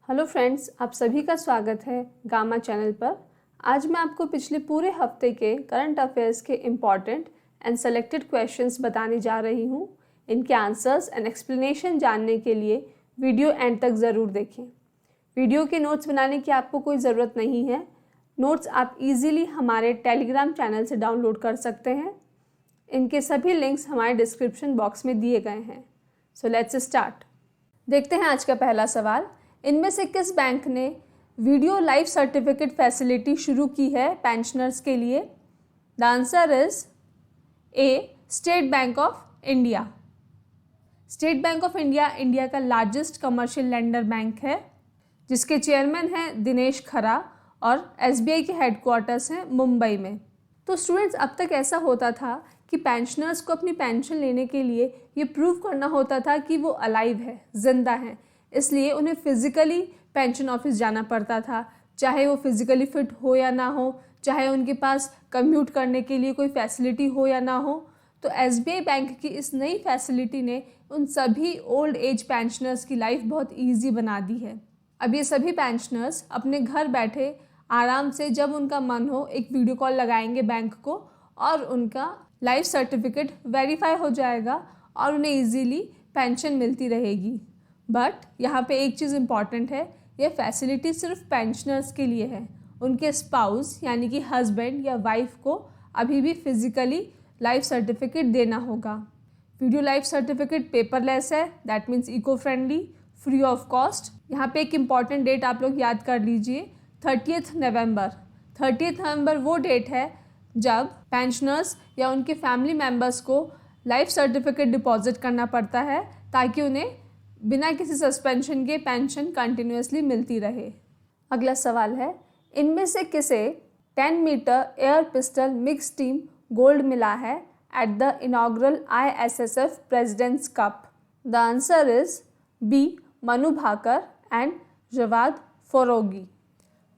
Hello friends, आप सभी का स्वागत है गामा चैनल पर। आज मैं आपको पिछले पूरे हफ्ते के करंट अफेयर्स के इम्पॉर्टेंट एंड सेलेक्टेड क्वेश्चंस बताने जा रही हूँ। इनके आंसर्स एंड एक्सप्लेनेशन जानने के लिए वीडियो एंड तक ज़रूर देखें। वीडियो के नोट्स बनाने की आपको कोई ज़रूरत नहीं है। नोट्स आप इजीली हमारे टेलीग्राम चैनल से डाउनलोड कर सकते हैं। इनके सभी लिंक्स हमारे डिस्क्रिप्शन बॉक्स में दिए गए हैं। So let's start. देखते हैं आज का पहला सवाल। इनमें से किस बैंक ने वीडियो लाइफ सर्टिफिकेट फैसिलिटी शुरू की है पेंशनर्स के लिए? The answer is A, state bank of India. State bank of India India का लार्जेस्ट कमर्शियल लेंडर बैंक है, जिसके चेयरमैन हैं दिनेश खरा और एसबीआई के हेडक्वार्टर्स हैं मुंबई में। तो स्टूडेंट्स, अब तक ऐसा होता था कि पेंशनर्स को अपनी पेंशन लेने के लिए ये प्रूव करना होता था कि वो अलाइव है, जिंदा हैं। इसलिए उन्हें फिज़िकली पेंशन ऑफिस जाना पड़ता था, चाहे वो फिज़िकली फिट हो या ना हो, चाहे उनके पास कम्यूट करने के लिए कोई फैसिलिटी हो या ना हो। तो एसबीआई बैंक की इस नई फैसिलिटी ने उन सभी ओल्ड एज पेंशनर्स की लाइफ बहुत ईजी बना दी है। अब ये सभी पेंशनर्स अपने घर बैठे आराम से जब उनका मन हो एक वीडियो कॉल लगाएंगे बैंक को और उनका लाइफ सर्टिफिकेट वेरीफाई हो जाएगा और उन्हें ईजीली पेंशन मिलती रहेगी। बट यहाँ पे एक चीज़ इम्पॉर्टेंट है, ये फैसिलिटी सिर्फ पेंशनर्स के लिए है। उनके स्पाउस यानी कि हस्बैंड या वाइफ को अभी भी फिजिकली लाइफ सर्टिफिकेट देना होगा। वीडियो लाइफ सर्टिफिकेट पेपरलेस है, that means eco friendly, free of cost. यहाँ पे एक इम्पॉर्टेंट डेट आप लोग याद कर लीजिए, 30 नवंबर। 30 नवंबर वो डेट है जब पेंशनर्स या उनके फैमिली मेम्बर्स को लाइफ सर्टिफिकेट डिपॉजिट करना पड़ता है, ताकि उन्हें बिना किसी सस्पेंशन के पेंशन कंटिन्यूसली मिलती रहे। अगला सवाल है, इनमें से किसे 10 metre air pistol mix team gold मिला है at the inaugural ISSF presidents cup? The answer is B, Manu Bhaker and Javad Foroughi.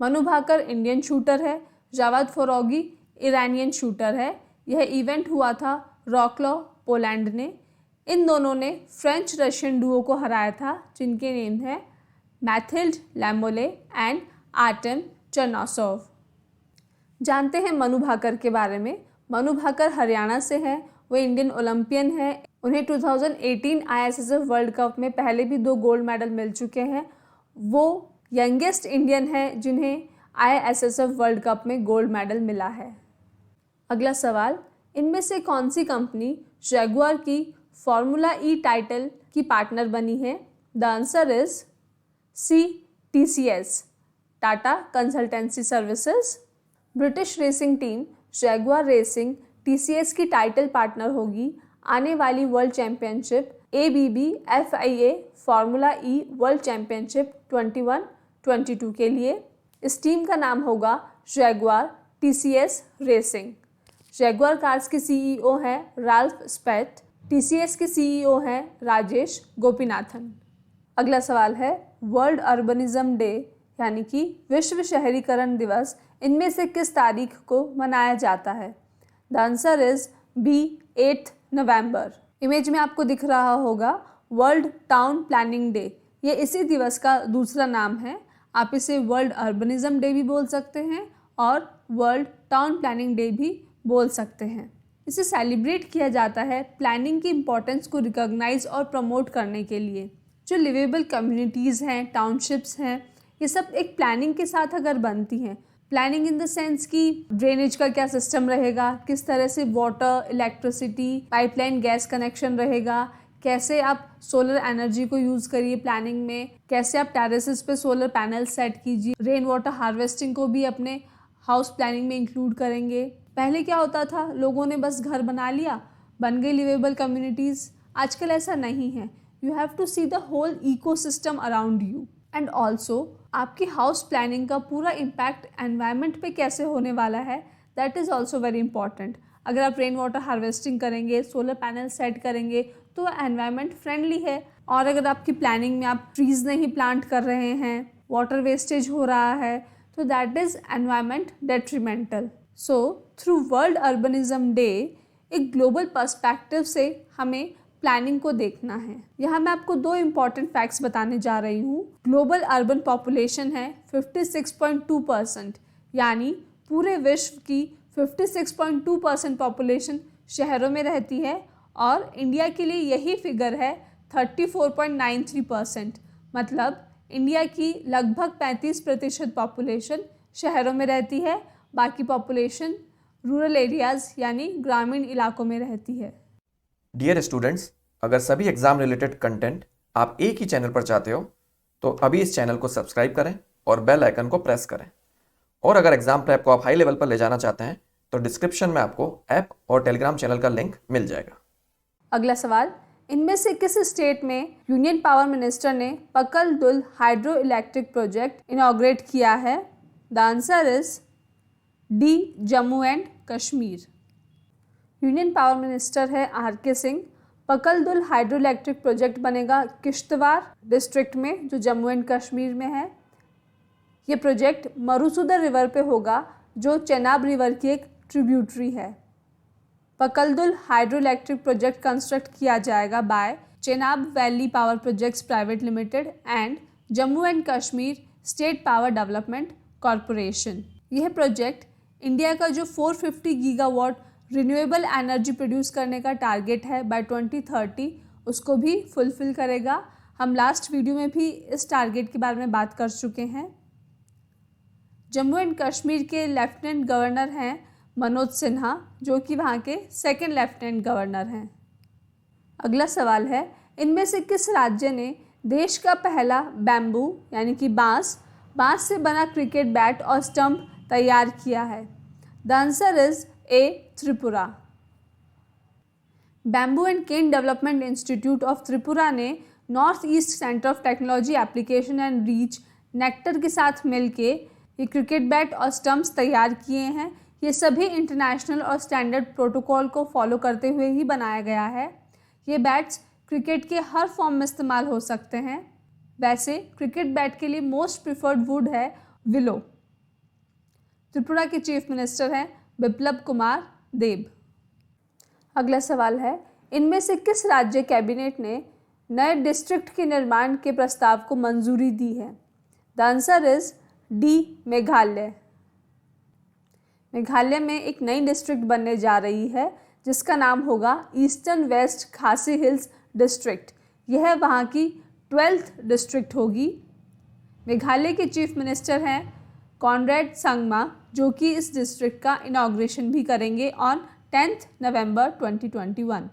Manu Bhaker Indian shooter है, जवाद फोरोगी ईरानियन शूटर है। यह इवेंट हुआ था रॉकलॉ, पोलैंड ने। इन दोनों ने फ्रेंच रशियन डुओ को हराया था, जिनके नेम है मैथिल्ड लैमोले एंड आर्टेम चरनोसोव। जानते हैं मनु भाकर के बारे में। मनु भाकर हरियाणा से हैं, वो इंडियन ओलंपियन है। उन्हें 2018 ISSF वर्ल्ड कप में पहले भी 2 गोल्ड मेडल मिल चुके हैं। वो यंगेस्ट इंडियन है जिन्हें ISSF वर्ल्ड कप में गोल्ड मेडल मिला है। अगला सवाल, इनमें से कौन सी कंपनी जैगुआर की फॉर्मूला ई टाइटल की पार्टनर बनी है? The answer is C, TCS, Tata Consultancy Services. British racing team Jaguar racing TCS की टाइटल पार्टनर होगी आने वाली world championship ABB FIA formula E world championship 21-22 के लिए। इस टीम का नाम होगा Jaguar TCS racing. Jaguar cars के CEO हैं राल्फ स्पेट। TCS के CEO हैं राजेश गोपीनाथन। अगला सवाल है, वर्ल्ड अर्बनिज्म डे यानी कि विश्व शहरीकरण दिवस इनमें से किस तारीख को मनाया जाता है? The answer is B, 8 November. Image में आपको दिख रहा होगा वर्ल्ड टाउन प्लानिंग डे। ये इसी दिवस का दूसरा नाम है। आप इसे वर्ल्ड अर्बनिज्म डे भी बोल सकते हैं और वर्ल्ड टाउन प्लानिंग डे भी बोल सकते हैं। इसे सेलिब्रेट किया जाता है प्लानिंग की इम्पोर्टेंस को रिकॉग्नाइज और प्रमोट करने के लिए। जो लिवेबल कम्युनिटीज़ हैं, टाउनशिप्स हैं, ये सब एक प्लानिंग के साथ अगर बनती हैं, प्लानिंग इन द सेंस कि ड्रेनेज का क्या सिस्टम रहेगा, किस तरह से water, electricity, pipeline, gas connection रहेगा, कैसे आप सोलर एनर्जी को यूज़ करिए प्लानिंग में, कैसे आप टेरेसेस पे सोलर पैनल सेट कीजिए, रेन वाटर हार्वेस्टिंग को भी अपने हाउस प्लानिंग में इंक्लूड करेंगे। पहले क्या होता था, लोगों ने बस घर बना लिया, बन गई लिवेबल कम्युनिटीज़। आजकल ऐसा नहीं है। You have to see the whole ecosystem around you. And also आपकी हाउस प्लानिंग का पूरा इम्पैक्ट एनवायरनमेंट पे कैसे होने वाला है, that is also very important. अगर आप रेन वाटर हार्वेस्टिंग करेंगे, सोलर पैनल सेट करेंगे, तो वह एनवायरनमेंट फ्रेंडली है। और अगर आपकी प्लानिंग में आप ट्रीज़ नहीं प्लांट कर रहे हैं, वाटर वेस्टेज हो रहा है, तो that is environment detrimental. So through world urbanism day एक ग्लोबल पर्सपेक्टिव से हमें प्लानिंग को देखना है। यहाँ मैं आपको 2 इम्पॉर्टेंट फैक्ट्स बताने जा रही हूँ। ग्लोबल अर्बन पॉपुलेशन है 56.2%, यानी पूरे विश्व की 56.2% पॉपुलेशन शहरों में रहती है और इंडिया के लिए यही फिगर है 34.93%। मतलब इंडिया की लगभग 35% पॉपुलेशन शहरों में रहती है, बाकी पॉपुलेशन रूरल एरियाज़ यानी ग्रामीण इलाकों में रहती है। डियर स्टूडेंट्स, अगर सभी एग्जाम रिलेटेड कंटेंट आप एक ही चैनल पर चाहते हो तो अभी इस चैनल को सब्सक्राइब करें और बेल आइकन को प्रेस करें। और अगर एग्जाम प्रेप को आप हाई लेवल पर ले जाना चाहते हैं तो डिस्क्रिप्शन में आपको ऐप और टेलीग्राम चैनल का लिंक मिल जाएगा। अगला सवाल, इनमें से किस स्टेट में यूनियन पावर मिनिस्टर ने पकल दुल हाइड्रो इलेक्ट्रिक प्रोजेक्ट इनॉग्रेट किया है? The answer is D, Jammu and Kashmir. Union power minister है आर.के. सिंह। पकल दुल हाइड्रो इलेक्ट्रिक प्रोजेक्ट बनेगा किश्तवाड़ डिस्ट्रिक्ट में, जो जम्मू एंड कश्मीर में है। ये प्रोजेक्ट मरुसुदर रिवर पे होगा, जो चेनाब रिवर की एक ट्रिब्यूटरी है। Pakaldul hydro electric project construct किया जाएगा by Chenab valley power projects private limited and Jammu and Kashmir state power development corporation. यह प्रोजेक्ट इंडिया का जो 450 गीगावाट रिन्यूएबल एनर्जी प्रोड्यूस करने का टारगेट है बाय 2030, उसको भी फुलफिल करेगा। हम लास्ट वीडियो में भी इस टारगेट के बारे में बात कर चुके हैं। जम्मू एंड कश्मीर के लेफ्टिनेंट गवर्नर हैं मनोज सिन्हा, जो कि वहाँ के सेकंड लेफ्टिनेंट गवर्नर हैं। अगला सवाल है, इनमें से किस राज्य ने देश का पहला बैम्बू यानी कि बांस से बना क्रिकेट बैट और स्टंप तैयार किया है? The answer is A, Tripura. Bamboo and cane development institute of Tripura ने north east centre of technology application and reach NECTAR के साथ मिलके ये क्रिकेट बैट और स्टंप्स तैयार किए हैं। ये सभी इंटरनेशनल और स्टैंडर्ड प्रोटोकॉल को फॉलो करते हुए ही बनाया गया है। ये बैट्स क्रिकेट के हर फॉर्म में इस्तेमाल हो सकते हैं। वैसे क्रिकेट बैट के लिए मोस्ट प्रिफर्ड वुड है विलो। त्रिपुरा के चीफ मिनिस्टर हैं बिप्लब कुमार देब। अगला सवाल है, इनमें से किस राज्य कैबिनेट ने नए डिस्ट्रिक्ट के निर्माण के प्रस्ताव को मंजूरी दी है? The answer is D, Meghalaya. Meghalaya में एक नई डिस्ट्रिक्ट बनने जा रही है जिसका नाम होगा ईस्टर्न वेस्ट खासी हिल्स डिस्ट्रिक्ट। यह वहाँ की 12th डिस्ट्रिक्ट होगी। मेघालय के चीफ मिनिस्टर हैं कॉनरेड संगमा, जो कि इस डिस्ट्रिक्ट का इनॉग्रेशन भी करेंगे ऑन 10 नवंबर 2021।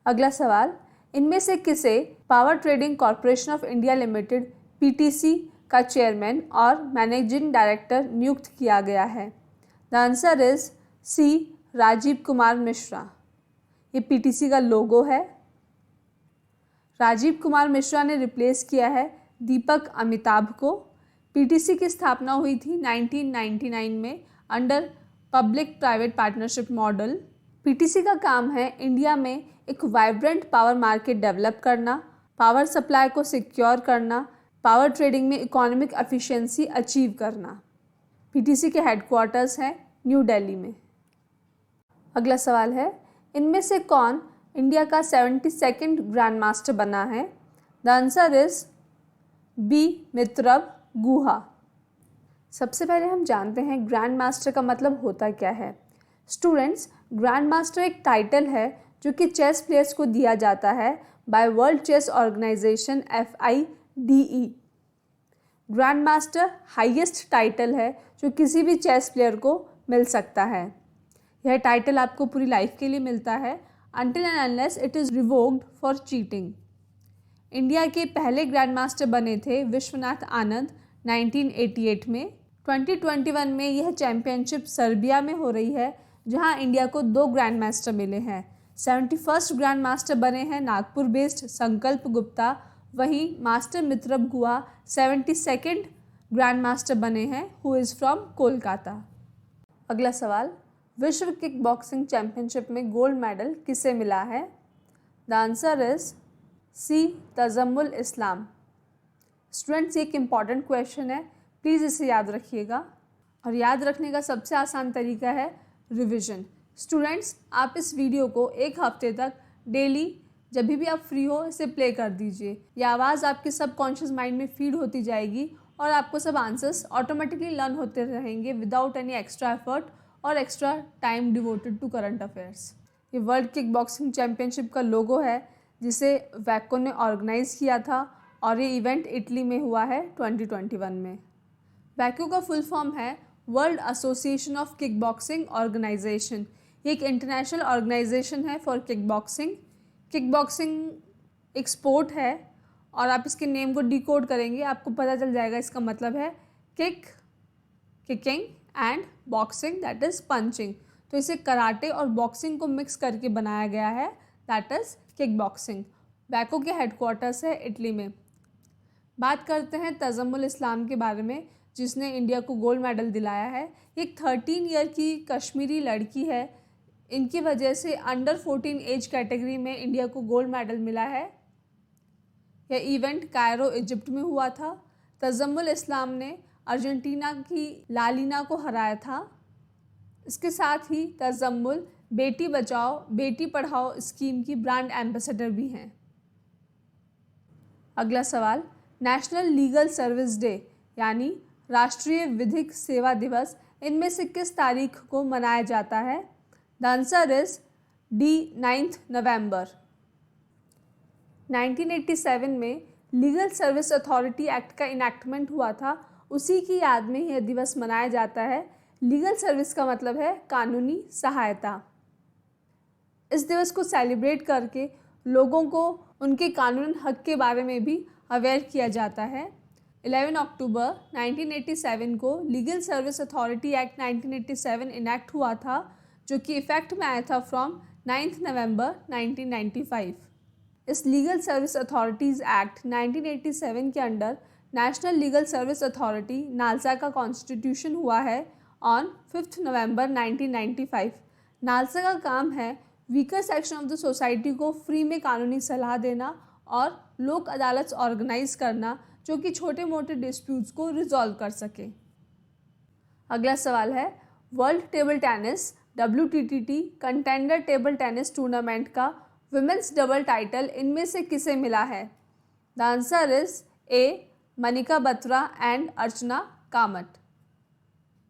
अगला सवाल, इनमें से किसे power trading corporation of India limited PTC का चेयरमैन और मैनेजिंग डायरेक्टर नियुक्त किया गया है? The answer is C, Rajiv Kumar Mishra. ये पीटीसी का लोगो है। राजीव कुमार मिश्रा ने रिप्लेस किया है दीपक अमिताभ को। पीटीसी की स्थापना हुई थी 1999 में under public private partnership model. PTC का काम है इंडिया में एक वाइब्रेंट पावर मार्केट डेवलप करना, पावर सप्लाई को सिक्योर करना, पावर ट्रेडिंग में इकोनॉमिक एफिशिएंसी अचीव करना। पीटीसी के हेडक्वार्टर्स हैं न्यू दिल्ली में। अगला सवाल है, इनमें से कौन इंडिया का 72nd ग्रैंड मास्टर बना है? द आंसर इज बी, मित्रब गुहा। सबसे पहले हम जानते हैं ग्रैंड मास्टर का मतलब होता क्या है। स्टूडेंट्स, ग्रैंड मास्टर एक टाइटल है जो कि चेस प्लेयर्स को दिया जाता है by world chess organization FIDE। Grand master highest title है जो किसी भी चेस प्लेयर को मिल सकता है। यह टाइटल आपको पूरी लाइफ के लिए मिलता है until and unless it is revoked for cheating। India के पहले ग्रैंड मास्टर बने थे विश्वनाथ आनंद 1988 में। 2021 में यह चैंपियनशिप सर्बिया में हो रही है, जहां इंडिया को 2 ग्रैंड मास्टर मिले हैं। 71st ग्रैंड मास्टर बने हैं नागपुर बेस्ड संकल्प गुप्ता। वहीं master Mitrabh Guha 72nd grand master बने हैं हु इज़ फ्रॉम कोलकाता। अगला सवाल, विश्व किक बॉक्सिंग चैंपियनशिप में गोल्ड मेडल किसे मिला है? The answer is C, Tajamul Islam. Students, एक इम्पॉर्टेंट क्वेश्चन है, प्लीज़ इसे याद रखिएगा। और याद रखने का सबसे आसान तरीका है रिवीजन। स्टूडेंट्स, आप इस वीडियो को एक हफ्ते तक डेली जब भी आप फ्री हो इसे प्ले कर दीजिए। यह आवाज़ आपके सबकॉन्शियस माइंड में फीड होती जाएगी और आपको सब आंसर्स ऑटोमेटिकली लर्न होते रहेंगे विदाउट एनी एक्स्ट्रा एफर्ट और extra time devoted to current affairs. ये वर्ल्ड किक बॉक्सिंग चैम्पियनशिप का लोगो है जिसे वैको ने ऑर्गेनाइज़ किया था और ये इवेंट इटली में हुआ है 2021 में। वैको का फुल फॉर्म है world association of kick boxing organization. ये एक इंटरनेशनल ऑर्गेनाइजेशन है for kick boxing. Kick boxing एक स्पोर्ट है और आप इसके नेम को डिकोड करेंगे आपको पता चल जाएगा इसका मतलब है kick, kicking and boxing that is punching. तो इसे कराटे और बॉक्सिंग को मिक्स करके बनाया गया है दैट इज़ किक बॉक्सिंग। वैको के हेडक्वार्टर्स है इटली में। बात करते हैं तजम्मुल इस्लाम के बारे में जिसने इंडिया को गोल्ड मेडल दिलाया है। एक 13 ईयर की कश्मीरी लड़की है। इनकी वजह से अंडर 14 एज कैटेगरी में इंडिया को गोल्ड मेडल मिला है। यह इवेंट कायरो इजिप्ट में हुआ था। तजम्मुल इस्लाम ने अर्जेंटीना की लालिना को हराया था। इसके साथ ही तजम्मुल बेटी बचाओ बेटी पढ़ाओ स्कीम की ब्रांड एम्बेसडर भी हैं। अगला सवाल, नेशनल लीगल सर्विस डे यानी राष्ट्रीय विधिक सेवा दिवस इनमें से किस तारीख को मनाया जाता है? द आंसर इज डी 9 नवंबर। 1987 में लीगल सर्विस अथॉरिटी एक्ट का इनैक्टमेंट हुआ था। उसी की याद में यह दिवस मनाया जाता है। लीगल सर्विस का मतलब है कानूनी सहायता। इस दिवस को सेलिब्रेट करके लोगों को उनके कानूनी हक के बारे में भी अवेयर किया जाता है। 11 अक्टूबर 1987 को legal service authority act 1987 enact हुआ था जो कि इफ़ेक्ट में आया था फ्रॉम 9 नवंबर 1995। इस लीगल सर्विस अथॉरिटीज़ एक्ट 1987 के under national legal service authority NALSA का कॉन्स्टिट्यूशन हुआ है ऑन 5 नवंबर 1995। नालसा का काम है weaker section of the society को फ्री में कानूनी सलाह देना और लोक अदालत ऑर्गेनाइज करना जो कि छोटे मोटे डिस्प्यूट्स को रिजॉल्व कर सके। अगला सवाल है, world table tennis WTTT contender table tennis tournament का विमेंस डबल टाइटल इनमें से किसे मिला है? The answer is A Manika Batra and Archana Kamath.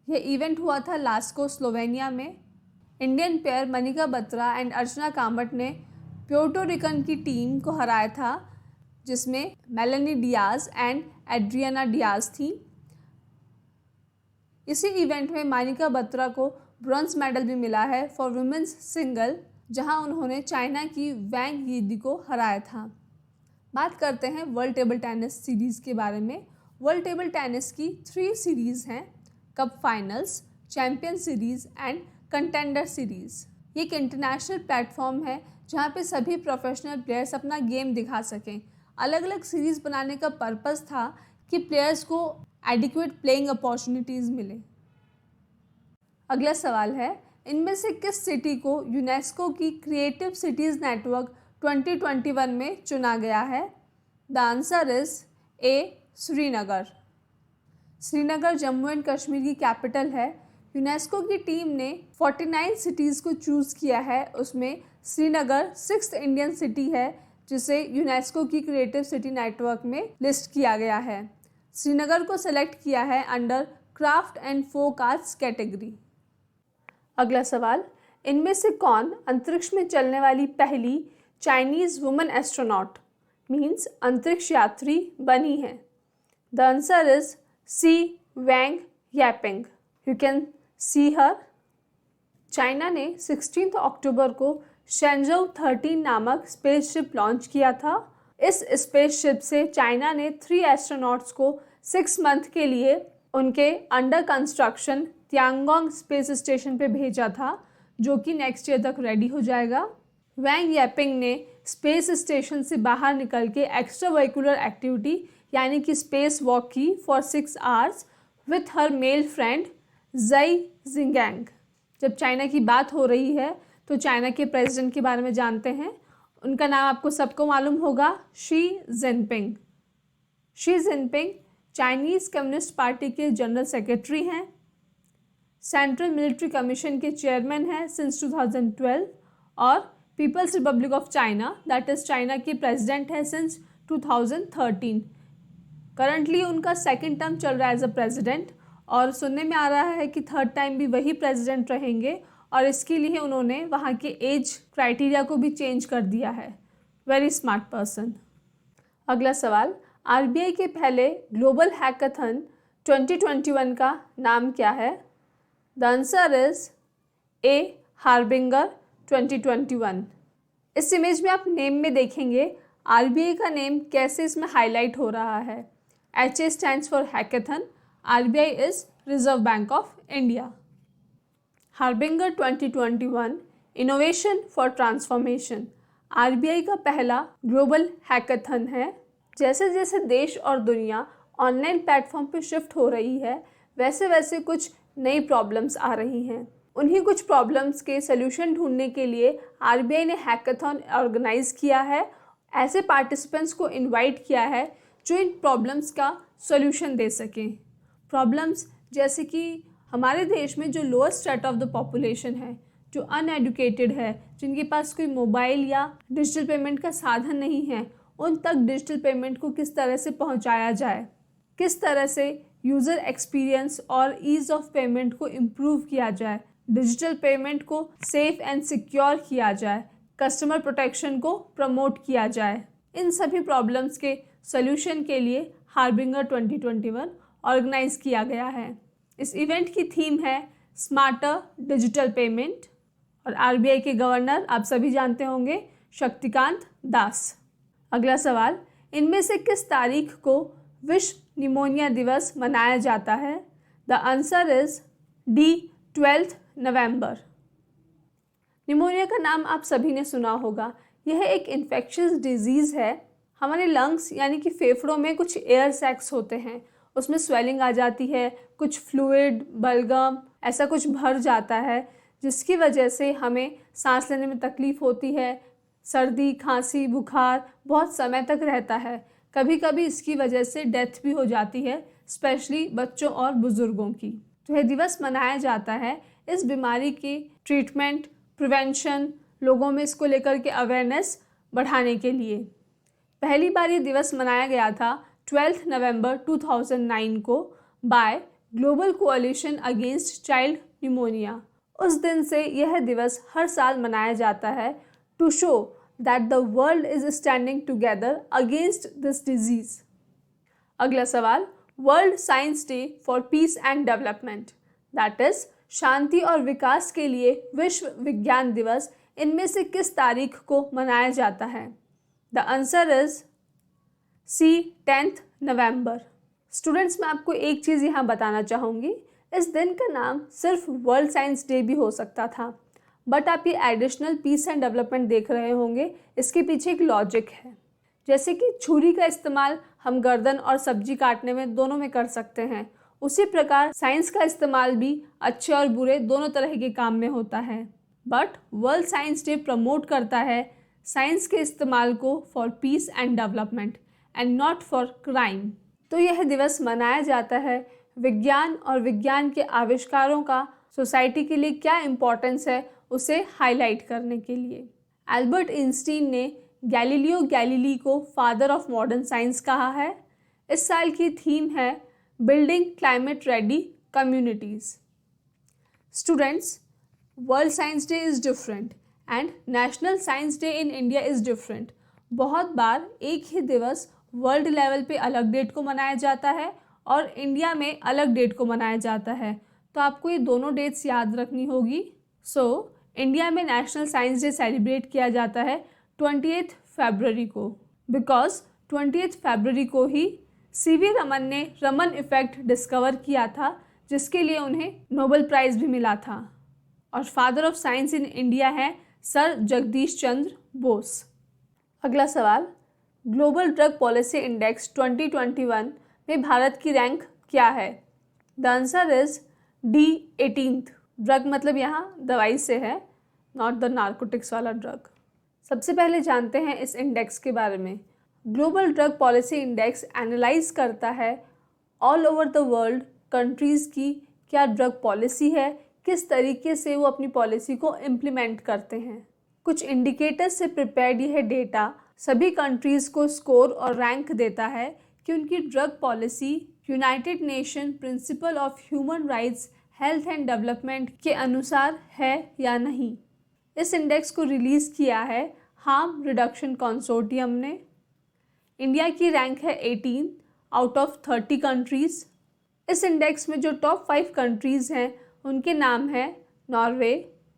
यह इवेंट हुआ था लास्को स्लोवेनिया में। Indian pair Manika Batra and Archana Kamath ने प्योर्टो रिकन की टीम को हराया था जिसमें Melanie Diaz and Adriana Diaz थी। इसी इवेंट में मनिका बत्रा को ब्रॉन्ज मेडल भी मिला है फॉर वुमेन्स सिंगल जहां उन्होंने चाइना की वैंग यीदी को हराया था। बात करते हैं वर्ल्ड टेबल टेनिस सीरीज़ के बारे में। वर्ल्ड टेबल टेनिस की 3 सीरीज़ हैं, cup finals, champion series and contender series. ये एक इंटरनेशनल प्लेटफॉर्म है जहाँ पे सभी प्रोफेशनल प्लेयर्स अपना गेम दिखा सकें। अलग अलग सीरीज़ बनाने का पर्पस था कि प्लेयर्स को एडिक्वेट प्लेइंग अपॉर्चुनिटीज़ मिले। अगला सवाल है, इनमें से किस सिटी को यूनेस्को की क्रिएटिव सिटीज़ नेटवर्क 2021 में चुना गया है? The answer is A Srinagar. Srinagar Jammu and Kashmir की कैपिटल है। यूनेस्को की टीम ने 49 सिटीज़ को चूज़ किया है। उसमें श्रीनगर 6th इंडियन सिटी है जिसे यूनेस्को की क्रिएटिव सिटी नेटवर्क में लिस्ट किया गया है। श्रीनगर को सेलेक्ट किया है under craft and folk arts category. अगला सवाल, इनमें से कौन अंतरिक्ष में चलने वाली पहली चाइनीज़ वुमन एस्ट्रोनॉट मीन्स अंतरिक्ष यात्री बनी है? The answer is C Wang Yaping. You can see her. China ने 16 अक्टूबर को शेंजू 13 नामक स्पेसशिप लॉन्च किया था। इस स्पेसशिप से चाइना ने 3 एस्ट्रोनॉट्स को 6 मंथ के लिए उनके under construction Tiangong space station पे भेजा था जो कि नेक्स्ट ईयर तक रेडी हो जाएगा। वैंग यापिंग ने स्पेस स्टेशन से बाहर निकल के एक्स्ट्रा वेहिकुलर एक्टिविटी यानी कि स्पेस वॉक की for 6 hours with her male friend Xi Jinping. जब चाइना की बात हो रही है तो चाइना के प्रेसिडेंट के बारे में जानते हैं। उनका नाम आपको सबको मालूम होगा, Xi Jinping. Xi Jinping Chinese communist party के जनरल सेक्रेटरी हैं, सेंट्रल मिलिट्री कमीशन के चेयरमैन हैं सिंस 2012 और people's republic of China, that is China के प्रेसिडेंट है सिंस 2013। करंटली उनका सेकेंड टर्म चल रहा है एज अ प्रेसिडेंट, और सुनने में आ रहा है कि थर्ड टाइम भी वही प्रेसिडेंट रहेंगे, और इसके लिए उन्होंने वहाँ के एज क्राइटेरिया को भी चेंज कर दिया है। Very smart person. अगला सवाल, आरबीआई के पहले ग्लोबल हैकाथन 2021 का नाम क्या है? The answer is A harbinger 2021। इस इमेज में आप नेम में देखेंगे आरबीआई का नेम कैसे इसमें हाईलाइट हो रहा है। HA stands for hackathon, RBI is reserve bank of India. Harbinger 2021 innovation for transformation RBI का पहला ग्लोबल हैकाथन है। जैसे जैसे देश और दुनिया ऑनलाइन प्लेटफॉर्म पे शिफ्ट हो रही है, वैसे वैसे कुछ नई प्रॉब्लम्स आ रही हैं। उन्हीं कुछ प्रॉब्लम्स के सल्यूशन ढूंढने के लिए आरबीआई ने हैकाथन ऑर्गेनाइज किया है। ऐसे पार्टिसिपेंट्स को इनवाइट किया है जो इन प्रॉब्लम्स का सॉल्यूशन दे सकें। प्रॉब्लम्स जैसे कि हमारे देश में जो lower straight of the population है, जो अनएडुकेटेड है, जिनके पास कोई मोबाइल या डिजिटल पेमेंट का साधन नहीं है, उन तक डिजिटल पेमेंट को किस तरह से पहुंचाया जाए, किस तरह से यूज़र एक्सपीरियंस और ईज़ ऑफ पेमेंट को इम्प्रूव किया जाए, डिजिटल पेमेंट को सेफ एंड सिक्योर किया जाए, कस्टमर प्रोटेक्शन को प्रमोट किया जाए। इन सभी प्रॉब्लम्स के सॉल्यूशन के लिए हार्बिंगर 2021 ऑर्गेनाइज किया गया है। इस इवेंट की थीम है स्मार्टर डिजिटल पेमेंट, और आरबीआई के गवर्नर आप सभी जानते होंगे, शक्तिकांत दास। अगला सवाल, इनमें से किस तारीख को विश्व निमोनिया दिवस मनाया जाता है? The answer is D 12 November. Pneumonia का नाम आप सभी ने सुना होगा। यह एक इन्फेक्शियस डिजीज़ है। हमारे लंग्स यानी कि फेफड़ों में कुछ एयर सैक्स होते हैं, उसमें स्वेलिंग आ जाती है, कुछ फ्लूइड बलगम ऐसा कुछ भर जाता है, जिसकी वजह से हमें सांस लेने में तकलीफ़ होती है। सर्दी, खांसी, बुखार बहुत समय तक रहता है। कभी कभी इसकी वजह से डेथ भी हो जाती है, स्पेशली बच्चों और बुज़ुर्गों की। तो यह दिवस मनाया जाता है इस बीमारी के ट्रीटमेंट, प्रिवेंशन, लोगों में इसको लेकर के अवेयरनेस बढ़ाने के लिए। पहली बार ये दिवस मनाया गया था 12 नवंबर 2009 को bye global कोalition against child pneumonia. उस दिन से यह दिवस हर साल मनाया जाता है to show that the world is standing together against this disease. अगला सवाल, world science day for peace and development, that is शांति और विकास के लिए विश्व विज्ञान दिवस, इनमें से किस तारीख को मनाया जाता है? The answer is C 10 November. Students, मैं आपको एक चीज़ यहाँ बताना चाहूँगी, इस दिन का नाम सिर्फ वर्ल्ड साइंस डे भी हो सकता था, बट आप ये एडिशनल पीस एंड डेवलपमेंट देख रहे होंगे, इसके पीछे एक लॉजिक है। जैसे कि छुरी का इस्तेमाल हम गर्दन और सब्जी काटने में दोनों में कर सकते हैं, उसी प्रकार साइंस का इस्तेमाल भी अच्छे और बुरे दोनों तरह के काम में होता है। But world science day promote करता है साइंस के इस्तेमाल को for peace and development and not for crime. तो यह दिवस मनाया जाता है विज्ञान और विज्ञान के आविष्कारों का सोसाइटी के लिए क्या इम्पोर्टेंस है उसे हाईलाइट करने के लिए। एल्बर्ट आइंस्टीन ने गैलीलियो गैलीली को फादर ऑफ मॉडर्न साइंस कहा है। इस साल की थीम है building climate ready communities. Students, world science day is different and national science day in India is different. बहुत बार एक ही दिवस वर्ल्ड लेवल पे अलग डेट को मनाया जाता है और इंडिया में अलग डेट को मनाया जाता है, तो आपको ये दोनों डेट्स याद रखनी होगी। इंडिया में नेशनल साइंस डे सेलिब्रेट किया जाता है 28 फरवरी को, बिकॉज 28 फरवरी को ही CV रमन ने रमन इफेक्ट डिस्कवर किया था, जिसके लिए उन्हें नोबेल प्राइज़ भी मिला था। और father of science in India हैं सर जगदीश चंद्र बोस। अगला सवाल, ग्लोबल ड्रग पॉलिसी इंडेक्स 2021 में भारत की रैंक क्या है? The answer is D 18th। Drug मतलब यहाँ दवाई से है, नॉट द नार्कोटिक्स वाला ड्रग। सबसे पहले जानते हैं इस इंडेक्स के बारे में। Global drug policy index analyse करता है all over the world countries की क्या ड्रग पॉलिसी है, किस तरीके से वो अपनी पॉलिसी को इम्प्लीमेंट करते हैं। कुछ इंडिकेटर्स से प्रिपेयर्ड यह डेटा सभी कंट्रीज़ को स्कोर और रैंक देता है कि उनकी drug policy United nation principle of human rights health and development के अनुसार है या नहीं। इस इंडेक्स को रिलीज़ किया है हार्म रिडक्शन कंसोर्टियम ने। इंडिया की रैंक है 18 आउट ऑफ 30 कंट्रीज़। इस इंडेक्स में जो टॉप 5 कंट्रीज़ हैं उनके नाम हैं Norway,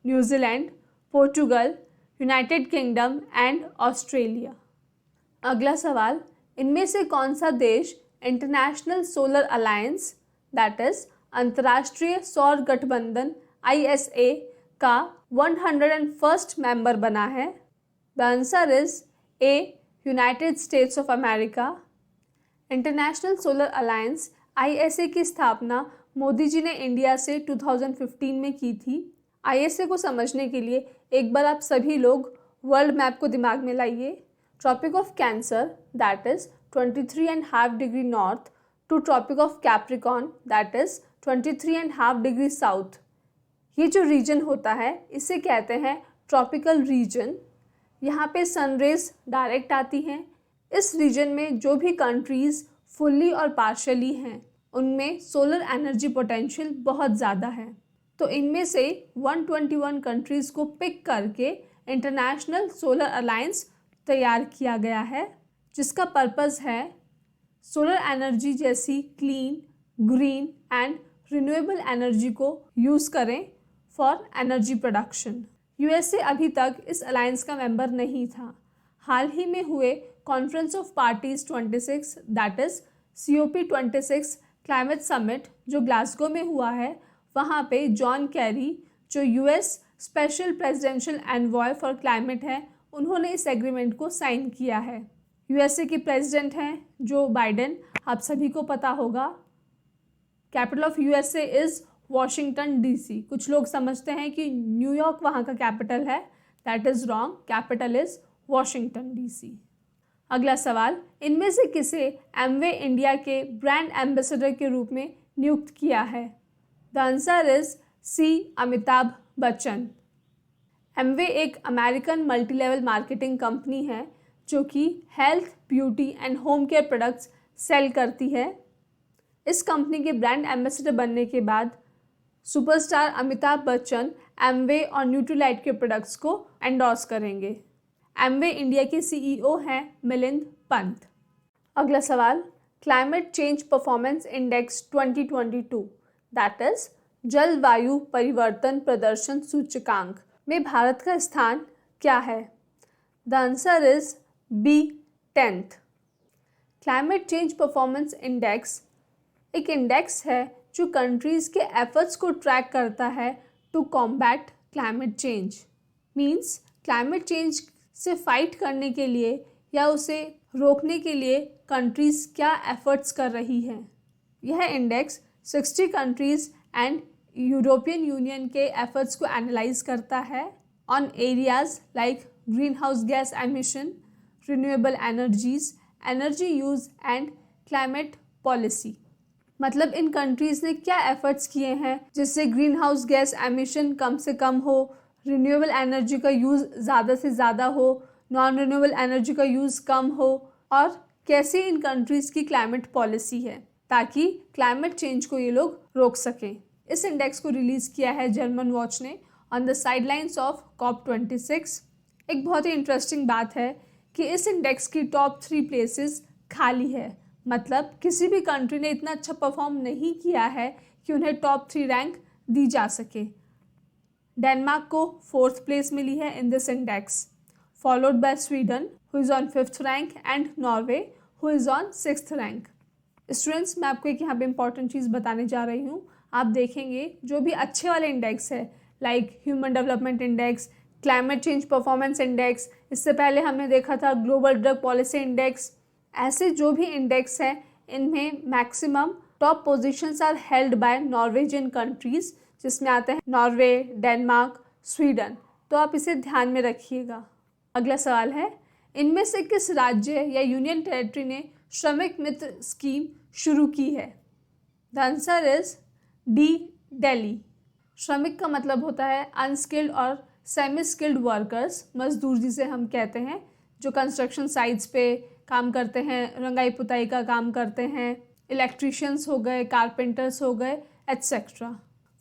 New Zealand, Portugal, United kingdom and Australia. अगला सवाल, इनमें से कौन सा देश international solar alliance that is अंतर्राष्ट्रीय सौर गठबंधन ISA का 101st मेंबर बना है? The answer is A, United states of America. International solar alliance ISA की स्थापना मोदी जी ने इंडिया से 2015 में की थी। ISA को समझने के लिए एक बार आप सभी लोग वर्ल्ड मैप को दिमाग में लाइए। Tropic of Cancer that is 23.5 degree north to Tropic of Capricorn that is 23.5 degree south. ये जो रीजन होता है इसे कहते हैं ट्रॉपिकल रीजन। यहाँ पे सनरेज डायरेक्ट आती हैं। इस रीजन में जो भी कंट्रीज़ फुल्ली और पार्शली हैं उनमें सोलर एनर्जी पोटेंशियल बहुत ज़्यादा है। तो इनमें से 121 कंट्रीज़ को पिक करके इंटरनेशनल सोलर अलायंस तैयार किया गया है, जिसका पर्पज़ है सोलर एनर्जी जैसी clean, green and renewable energy को यूज़ करें फॉर एनर्जी प्रोडक्शन। USA अभी तक इस अलायंस का मेंबर नहीं था। हाल ही में हुए conference of parties 26 that is COP26 climate summit जो ग्लासगो में हुआ है, वहाँ पे जॉन कैरी जो US special presidential envoy for climate है, उन्होंने इस एग्रीमेंट को साइन किया है। USA के प्रेसिडेंट हैं जो बाइडेन, आप सभी को पता होगा। Capital of USA is Washington DC। कुछ लोग समझते हैं कि न्यूयॉर्क वहाँ का कैपिटल है, that is wrong, capital is Washington DC। अगला सवाल, इनमें से किसे एमवे इंडिया के ब्रांड एम्बेसडर के रूप में नियुक्त किया है? The answer is C, Amitabh Bachchan. Amway एक American multi level marketing company है जो कि health, beauty and home care products sell करती है। इस कंपनी के ब्रांड एम्बेसडर बनने के बाद सुपरस्टार अमिताभ बच्चन एमवे और न्यूट्रीलाइट के प्रोडक्ट्स को एंडोर्स करेंगे। एमवे इंडिया के CEO हैं मिलिंद पंत। अगला सवाल, climate change performance index 2022 that is जलवायु परिवर्तन प्रदर्शन सूचकांक में भारत का स्थान क्या है? The answer is B, 10th। Climate change performance index एक इंडेक्स है जो कंट्रीज़ के एफर्ट्स को ट्रैक करता है to combat climate change. Means climate change से फाइट करने के लिए या उसे रोकने के लिए कंट्रीज़ क्या एफर्ट्स कर रही हैं। यह index 60 countries and European union के एफर्ट्स को एनालाइज करता है on areas like green house gas emission, renewable energies, energy use and climate policy. मतलब इन कंट्रीज़ ने क्या एफर्ट्स किए हैं जिससे ग्रीन हाउस गैस एमिशन कम से कम हो, रिन्यूएबल एनर्जी का यूज़ ज़्यादा से ज़्यादा हो, नॉन रिन्यूएबल एनर्जी का यूज़ कम हो, और कैसे इन कंट्रीज़ की क्लाइमेट पॉलिसी है ताकि क्लाइमेट चेंज को ये लोग रोक सकें। इस इंडेक्स को रिलीज़ किया है जर्मन वॉच ने on the sidelines of COP26। एक बहुत ही इंटरेस्टिंग बात है कि इस इंडेक्स की टॉप 3 प्लेसेस खाली है। मतलब किसी भी कंट्री ने इतना अच्छा परफॉर्म नहीं किया है कि उन्हें टॉप 3 रैंक दी जा सके। डेनमार्क को 4th प्लेस मिली है in this index, followed by Sweden who is on 5th rank and Norway who is on 6th rank. Students, मैं आपको एक यहाँ पे इंपॉर्टेंट चीज़ बताने जा रही हूँ। आप देखेंगे जो भी अच्छे वाले इंडेक्स है like human development index, climate change performance index, इससे पहले हमने देखा था ग्लोबल ड्रग पॉलिसी इंडेक्स, ऐसे जो भी इंडेक्स हैं इनमें maximum top positions are held by Norwegian countries, जिसमें आते हैं नॉर्वे, डेनमार्क, स्वीडन। तो आप इसे ध्यान में रखिएगा। अगला सवाल है, इनमें से किस राज्य या यूनियन टेरिटरी ने श्रमिक मित्र स्कीम शुरू की है? The answer is D, Delhi. श्रमिक का मतलब होता है अनस्किल्ड और सेमी स्किल्ड वर्कर्स, मजदूर जिसे हम कहते हैं, जो कंस्ट्रक्शन साइट्स पे काम करते हैं, रंगाई पुताई का काम करते हैं, इलेक्ट्रीशियंस हो गए, कारपेंटर्स हो गए, एट्सेट्रा।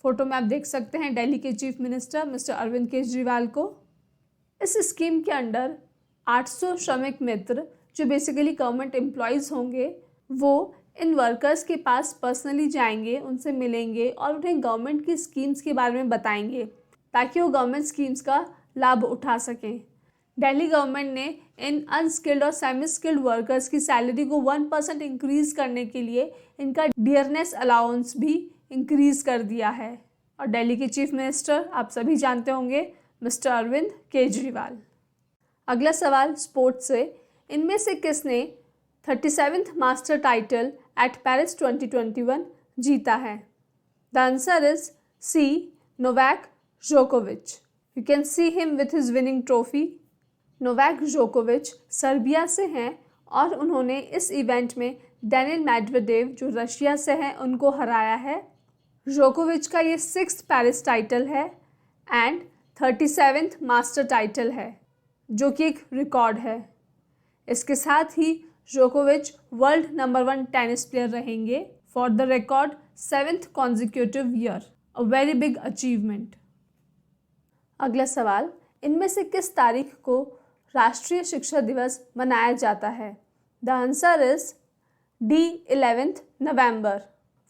फोटो में आप देख सकते हैं दिल्ली के chief minister mister Arvind Kejriwal को। इस स्कीम के अंडर 800 श्रमिक मित्र जो बेसिकली गवर्नमेंट एम्प्लॉयज़ होंगे, वो इन वर्कर्स के पास पर्सनली जाएंगे, उनसे मिलेंगे और उन्हें गवर्नमेंट की स्कीम्स के बारे में बताएंगे ताकि वो गवर्नमेंट स्कीम्स का लाभ उठा सकें। दिल्ली गवर्नमेंट ने इन अनस्किल्ड और सेमी स्किल्ड वर्कर्स की सैलरी को 1% इंक्रीज़ करने के लिए इनका डियरनेस अलाउंस भी इंक्रीज़ कर दिया है। और दिल्ली के चीफ मिनिस्टर आप सभी जानते होंगे, मिस्टर अरविंद केजरीवाल। अगला सवाल स्पोर्ट्स से, इनमें से किसने 37th master title at Paris 2021 जीता है? The answer is C, Novak जोकोविच। You can see him with his winning trophy. Novak जोकोविच सर्बिया से हैं और उन्होंने इस इवेंट में डेनिल मेडवेडेव जो रशिया से हैं उनको हराया है। जोकोविच का ये 6th पेरिस टाइटल है एंड 37th मास्टर टाइटल है, जो कि एक रिकॉर्ड है। इसके साथ ही जोकोविच वर्ल्ड नंबर 1 टेनिस प्लेयर रहेंगे for the record 7th consecutive year, a very big achievement. अगला सवाल, इनमें से किस तारीख को राष्ट्रीय शिक्षा दिवस मनाया जाता है? The answer is D 11 November.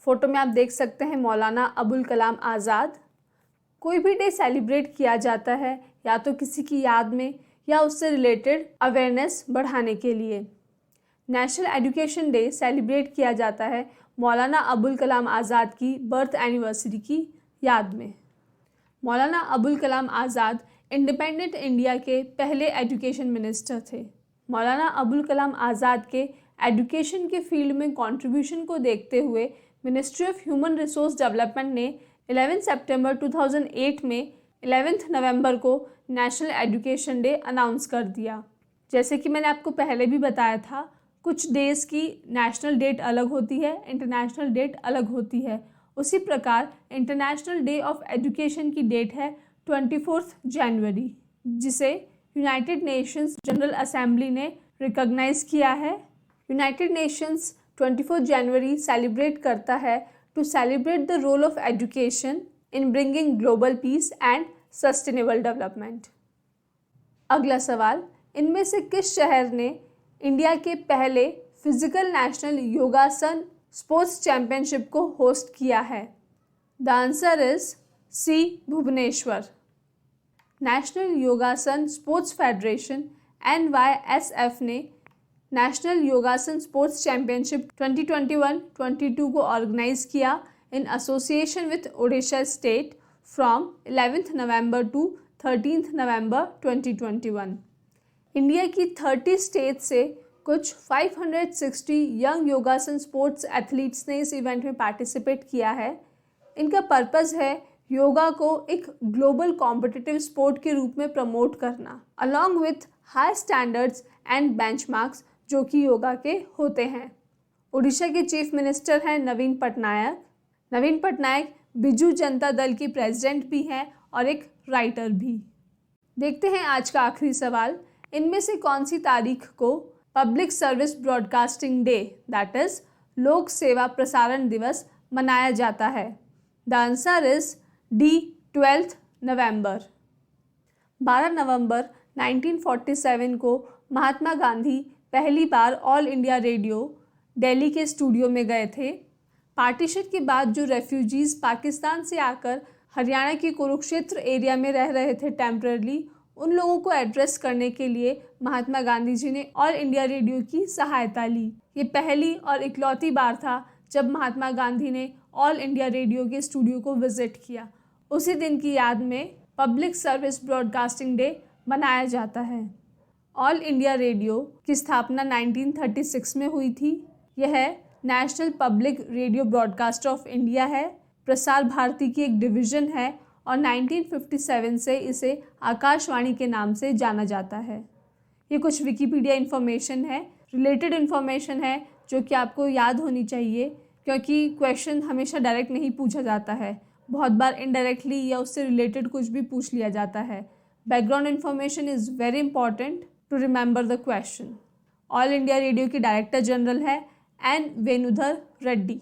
Photo में आप देख सकते हैं मौलाना अबुल कलाम आज़ाद। कोई भी डे सेलिब्रेट किया जाता है या तो किसी की याद में या उससे रिलेटेड अवेयरनेस बढ़ाने के लिए। नेशनल एजुकेशन डे सेलिब्रेट किया जाता है मौलाना अबुल कलाम आज़ाद की बर्थ एनिवर्सरी की याद में। मौलाना अबुल कलाम आज़ाद इंडिपेंडेंट इंडिया के पहले एजुकेशन मिनिस्टर थे। मौलाना अबुल कलाम आज़ाद के एजुकेशन के फील्ड में कंट्रीब्यूशन को देखते हुए ministry of human resource development ने 11 सितंबर 2008 में 11 नवंबर को नेशनल एजुकेशन डे अनाउंस कर दिया। जैसे कि मैंने आपको पहले भी बताया था, कुछ डेज़ की नेशनल डेट अलग होती है, इंटरनेशनल डेट अलग होती है। उसी प्रकार इंटरनेशनल डे ऑफ एजुकेशन की डेट है 24 जनवरी, जिसे यूनाइटेड नेशंस जनरल असेंबली ने रिकॉग्नाइज किया है। यूनाइटेड नेशंस 24 जनवरी सेलिब्रेट करता है to celebrate the role of education in bringing global peace and sustainable development. अगला सवाल, इनमें से किस शहर ने इंडिया के पहले physical national Yogasana sports championship को होस्ट किया है? The answer is C, Bhubaneswar. National Yogasana sports federation NYSF ने नेशनल योगासन स्पोर्ट्स चैंपियनशिप 2021-22 को ऑर्गेनाइज किया in association with Odisha state from 11 November to 13 November 2021। India की 30 स्टेट से कुछ 560 यंग योगासन स्पोर्ट्स एथलीट्स ने इस इवेंट में पार्टिसिपेट किया है। इनका पर्पस है योगा को एक ग्लोबल कॉम्पिटिटिव स्पोर्ट के रूप में प्रमोट करना, along with high standards and benchmarks जो कि योगा के होते हैं। उड़ीसा के चीफ मिनिस्टर हैं नवीन पटनायक। नवीन पटनायक बिजू जनता दल की प्रेसिडेंट भी हैं और एक राइटर भी। देखते हैं आज का आखिरी सवाल, इनमें से कौन सी तारीख को public service broadcasting day that is लोक सेवा प्रसारण दिवस मनाया जाता है? द आंसर इज डी 12 नवंबर। 12 नवंबर 1947 को महात्मा गांधी पहली बार ऑल इंडिया रेडियो दिल्ली के स्टूडियो में गए थे। पार्टीशन के बाद जो रेफ्यूजीज़ पाकिस्तान से आकर हरियाणा के कुरुक्षेत्र एरिया में रह रहे थे टेम्पररी, उन लोगों को एड्रेस करने के लिए महात्मा गांधी जी ने ऑल इंडिया रेडियो की सहायता ली। ये पहली और इकलौती बार था जब महात्मा गांधी ने ऑल इंडिया रेडियो के स्टूडियो को विजिट किया। उसी दिन की याद में पब्लिक सर्विस ब्रॉडकास्टिंग डे मनाया जाता है। ऑल इंडिया रेडियो की स्थापना 1936 में हुई थी। यह national public radio broadcaster of India है, प्रसार भारती की एक डिवीज़न है और 1957 से इसे आकाशवाणी के नाम से जाना जाता है। ये कुछ विकिपीडिया इन्फॉर्मेशन है, रिलेटेड इन्फॉर्मेशन है जो कि आपको याद होनी चाहिए, क्योंकि क्वेश्चन हमेशा डायरेक्ट नहीं पूछा जाता है, बहुत बार इनडायरेक्टली या उससे रिलेटेड कुछ भी पूछ लिया जाता है। Background information is very important to remember the question. All India Radio के डायरेक्टर जनरल है N Venudhar Reddy.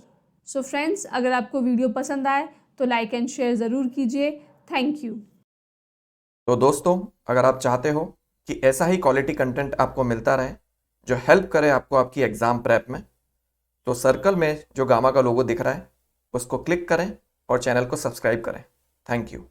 So friends, अगर आपको वीडियो पसंद आए तो लाइक एंड शेयर ज़रूर कीजिए। Thank you. तो दोस्तों, अगर आप चाहते हो कि ऐसा ही क्वालिटी कंटेंट आपको मिलता रहे जो हेल्प करे आपको आपकी एग्ज़ाम प्रेप में, तो सर्कल में जो गामा का लोगो दिख रहा है उसको क्लिक करें और चैनल को सब्सक्राइब करें। Thank you.